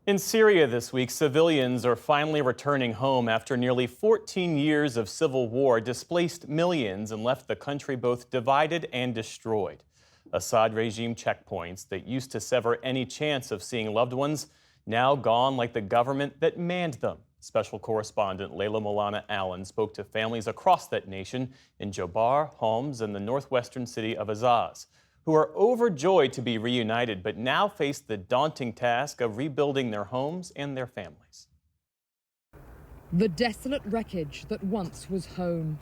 In Syria this week, civilians are finally returning home after nearly 14 years of civil war displaced millions and left the country both divided and destroyed. Assad regime checkpoints that used to sever any chance of seeing loved ones now gone like the government that manned them. Special correspondent Layla Molana Allen spoke to families across that nation in Jobar, Homs, and the northwestern city of Azaz, who are overjoyed to be reunited, but now face the daunting task of rebuilding their homes and their families. The desolate wreckage that once was home.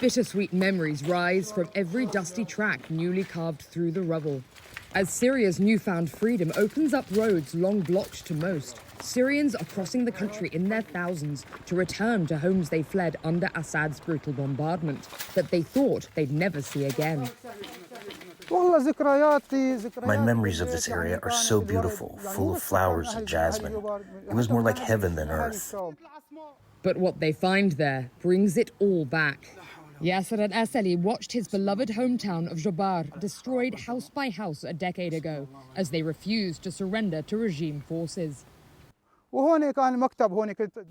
Bittersweet memories rise from every dusty track newly carved through the rubble. As Syria's newfound freedom opens up roads long blocked to most, Syrians are crossing the country in their thousands to return to homes they fled under Assad's brutal bombardment that they thought they'd never see again. My memories of this area are so beautiful, full of flowers and jasmine. It was more like heaven than earth. But what they find there brings it all back. Yasser al-Asali watched his beloved hometown of Jobar destroyed house by house a decade ago as they refused to surrender to regime forces. And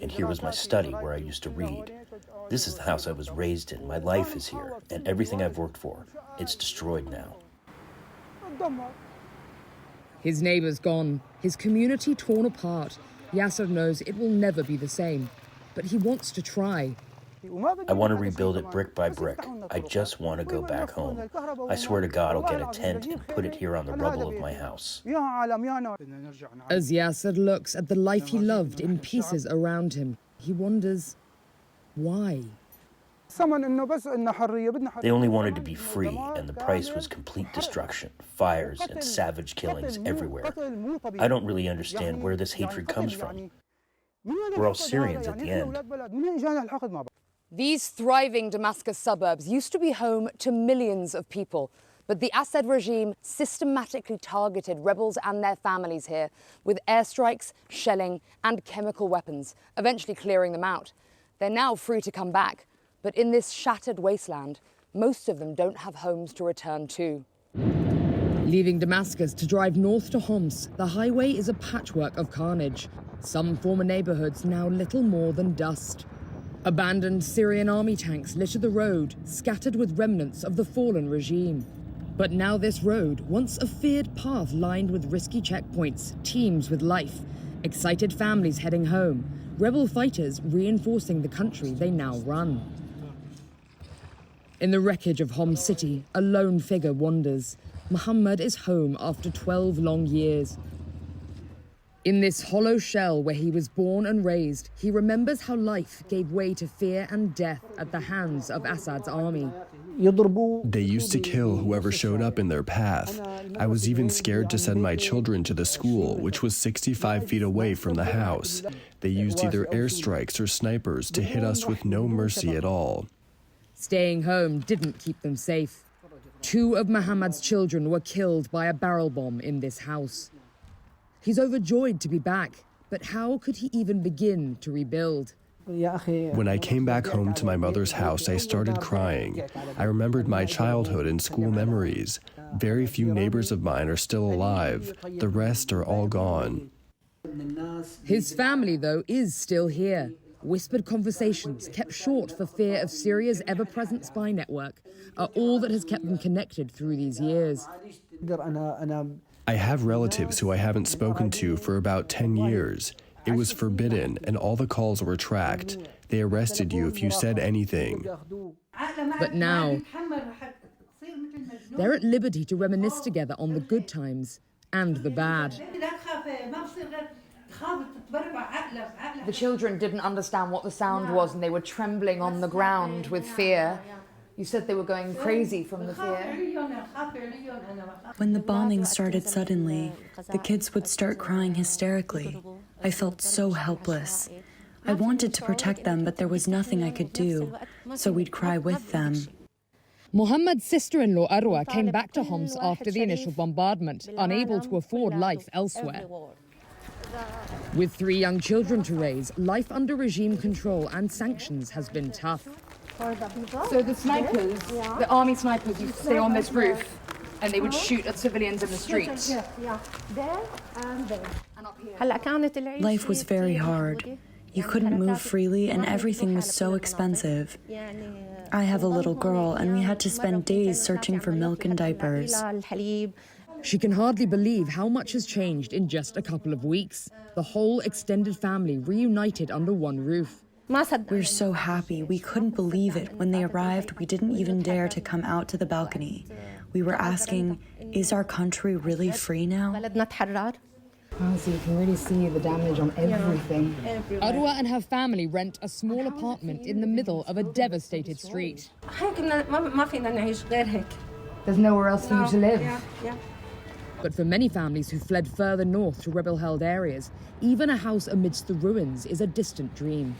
here was my study where I used to read. This is the house I was raised in. My life is here, and everything I've worked for. It's destroyed now. His neighbors gone, his community torn apart. Yasser knows it will never be the same, but he wants to try. I want to rebuild it brick by brick. I just want to go back home. I swear to God I'll get a tent and put it here on the rubble of my house. As Yasser looks at the life he loved in pieces around him, he wonders why. They only wanted to be free, and the price was complete destruction, fires, and savage killings everywhere. I don't really understand where this hatred comes from. We're all Syrians at the end. These thriving Damascus suburbs used to be home to millions of people, but the Assad regime systematically targeted rebels and their families here with airstrikes, shelling, and chemical weapons, eventually clearing them out. They're now free to come back, but in this shattered wasteland, most of them don't have homes to return to. Leaving Damascus to drive north to Homs, the highway is a patchwork of carnage. Some former neighborhoods now little more than dust. Abandoned Syrian army tanks litter the road, scattered with remnants of the fallen regime. But now this road, once a feared path lined with risky checkpoints, teems with life. Excited families heading home, rebel fighters reinforcing the country they now run. In the wreckage of Homs city, a lone figure wanders. Muhammad is home after 12 long years. In this hollow shell where he was born and raised, he remembers how life gave way to fear and death at the hands of Assad's army. They used to kill whoever showed up in their path. I was even scared to send my children to the school, which was 65 feet away from the house. They used either airstrikes or snipers to hit us with no mercy at all. Staying home didn't keep them safe. 2 of Muhammad's children were killed by a barrel bomb in this house. He's overjoyed to be back, but how could he even begin to rebuild? When I came back home to my mother's house, I started crying. I remembered my childhood and school memories. Very few neighbors of mine are still alive. The rest are all gone. His family, though, is still here. Whispered conversations, kept short for fear of Syria's ever-present spy network, are all that has kept them connected through these years. I have relatives who I haven't spoken to for about 10 years. It was forbidden, and all the calls were tracked. They arrested you if you said anything. But now, they're at liberty to reminisce together on the good times and the bad. The children didn't understand what the sound was, and they were trembling on the ground with fear. You said they were going crazy from the fear. When the bombing started suddenly, the kids would start crying hysterically. I felt so helpless. I wanted to protect them, but there was nothing I could do, so we'd cry with them. Muhammad's sister-in-law Arwa came back to Homs after the initial bombardment, unable to afford life elsewhere. With 3 young children to raise, life under regime control and sanctions has been tough. So the snipers, the army snipers, used to stay on this roof. And they would shoot at civilians in the streets. Yeah, there and there. Life was very hard. You couldn't move freely and everything was so expensive. I have a little girl and we had to spend days searching for milk and diapers. She can hardly believe how much has changed in just a couple of weeks. The whole extended family reunited under one roof. We're so happy. We couldn't believe it. When they arrived, we didn't even dare to come out to the balcony. We were asking, is our country really free now? Oh, so you can really see the damage on everything. Arwa and her family rent a small apartment in the middle of a devastated street. There's nowhere else for you to live. But for many families who fled further north to rebel-held areas, even a house amidst the ruins is a distant dream.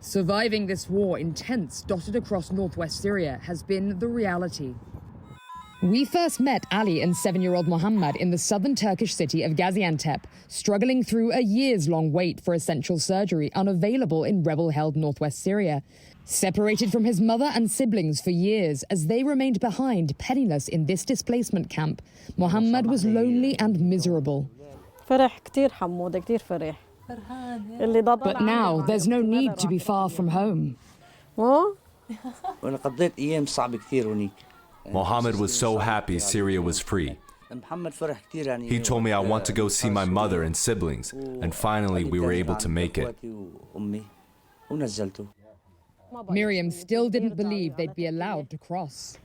Surviving this war in tents dotted across northwest Syria has been the reality. We first met Ali and 7-year-old Mohammed in the southern Turkish city of Gaziantep, struggling through a years-long wait for essential surgery unavailable in rebel-held northwest Syria. Separated from his mother and siblings for years as they remained behind penniless in this displacement camp, Mohammed was lonely and miserable. But now there's no need to be far from home. Mohammed was so happy Syria was free. He told me I want to go see my mother and siblings, and finally we were able to make it. Miriam still didn't believe they'd be allowed to cross.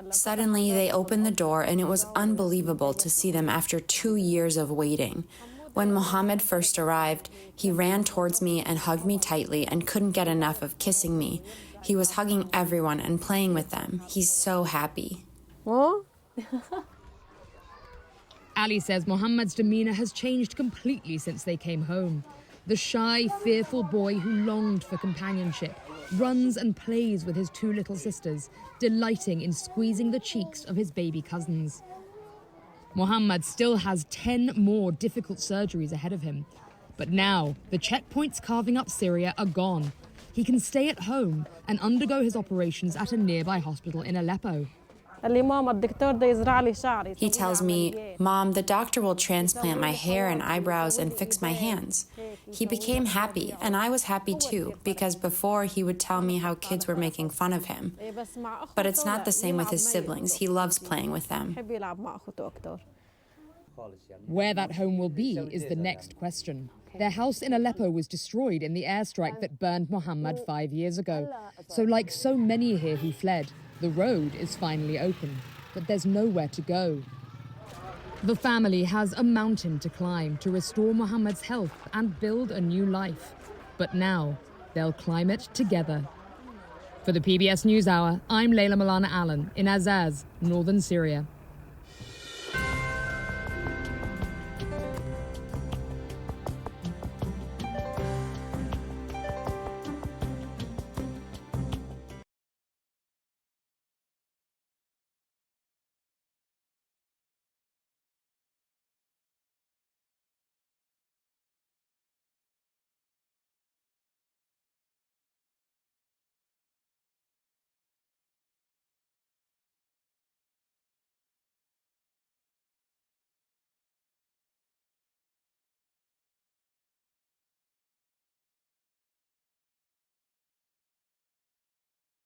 Suddenly, they opened the door, and it was unbelievable to see them after 2 years of waiting. When Mohammed first arrived, he ran towards me and hugged me tightly and couldn't get enough of kissing me. He was hugging everyone and playing with them. He's so happy. Ali says Mohammed's demeanor has changed completely since they came home. The shy, fearful boy who longed for companionship runs and plays with his 2 little sisters, delighting in squeezing the cheeks of his baby cousins. Mohammed still has 10 more difficult surgeries ahead of him. But now, the checkpoints carving up Syria are gone. He can stay at home and undergo his operations at a nearby hospital in Aleppo. He tells me, "Mom, the doctor will transplant my hair and eyebrows and fix my hands." He became happy, and I was happy too, because before he would tell me how kids were making fun of him. But it's not the same with his siblings. He loves playing with them. Where that home will be is the next question. Their house in Aleppo was destroyed in the airstrike that burned Mohammed 5 years ago. So like so many here who fled, the road is finally open, but there's nowhere to go. The family has a mountain to climb to restore Mohammed's health and build a new life. But now, they'll climb it together. For the PBS NewsHour, I'm Layla Milana Allen in Azaz, northern Syria.